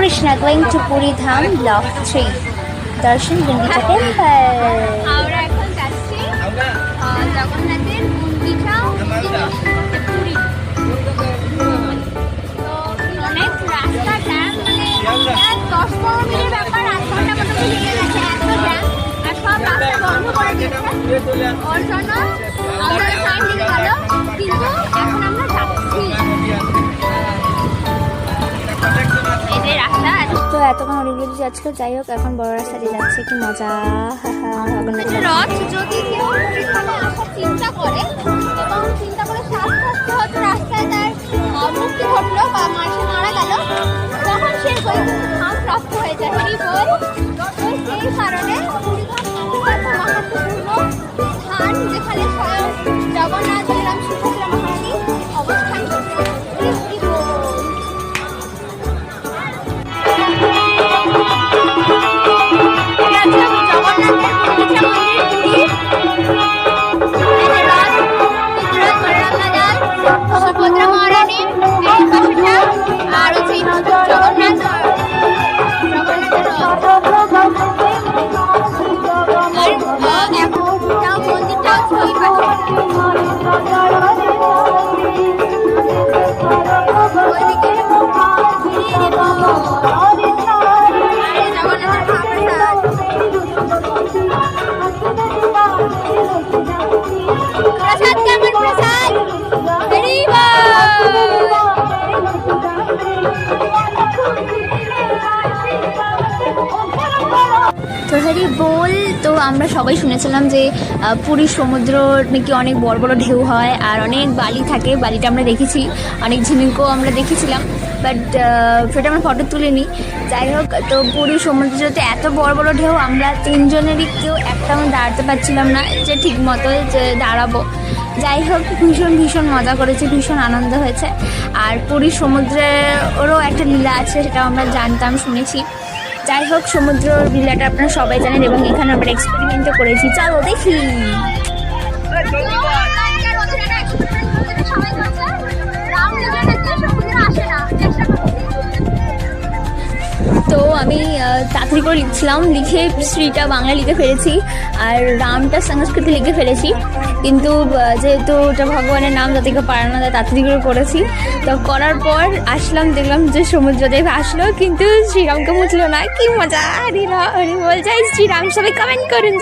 Krishna going to Puri Dham Block 3 Darshan Gundita Temple. আমরা এখন যাচ্ছি জগন্নাথের গুন্ডিচা পুরী। তো অনেক রাস্তা জ্যাম, মানে 10-15 মিনিটের ব্যাপার, 8 ঘন্টা মতো লেগে গেছে, এত জ্যাম। আর সব রাস্তা বন্ধ করে দিয়েছে, ওর জন্য আমাদের টাইম লেগে গেল। কিন্তু এখন আমরা যাচ্ছি, এই যে রাস্তা। তো এতক্ষণ অনেকগুলো যাচ্ছিল, যাই হোক এখন বড় রাস্তা দিয়ে যাচ্ছে, কি মজা। রথ যদি কেউ এখানে আসার চিন্তা করে এবং চিন্তা করে শ্বাস কষ্ট হতো, রাস্তায় তার মৃত্যু ঘটলো বা মাসে মারা গেল, তখন সে ধাম প্রাপ্ত হয়ে যায়। এই বই সেই কারণে মাহাত্ম্যপূর্ণ স্থান, যেখানে স্বয়ং জগন্নাথ বলরাম সুভদ্রা মহারানী অবস্থান করছেন। সুভদ্রা মহারানী আর হচ্ছে জগন্নাথ মন্দিরটাও ছবি তো হরি বল। তো আমরা সবাই শুনেছিলাম যে পুরীর সমুদ্র নাকি অনেক বড় বড় ঢেউ হয় আর অনেক বালি থাকে, বালিটা আমরা দেখেছি, অনেক ঝিনুকও আমরা দেখেছিলাম, বাট সেটা আমরা ফটো তুলিনি। যাই হোক, তো পুরীর সমুদ্রতে এত বড় বড় ঢেউ, আমরা তিনজনেরই কেউ একটা আমরা দাঁড়াতে পারছিলাম না যে ঠিক মতো যে দাঁড়াবো। যাই হোক, ভীষণ ভীষণ মজা করেছি, ভীষণ আনন্দ হয়েছে। আর পুরীর সমুদ্রেরও একটা লীলা আছে, সেটা আমরা জানতাম, শুনেছি। যাই হোক, সমুদ্র লীলাটা আপনারা সবাই জানেন এবং এখানে আমরা এক্সপেরিমেন্টও করেছি। চলো দেখি। তো আমি তাড়াতাড়ি করে লিখছিলাম, লিখে শ্রীটা বাংলা লিখে ফেলেছি আর রামটা সংস্কৃতে লিখে ফেলেছি, কিন্তু যেহেতু ওটা ভগবানের নাম, যাতে কেউ পারে না, তাড়াতাড়ি করে করেছি। তো করার পর আসলাম, দেখলাম যে সমুদ্রদেব আসলো, কিন্তু শ্রীরামকে মুছলো না। কি মজা! হরি বল, জয় শ্রীরাম। সবাই কমেন্ট করুন।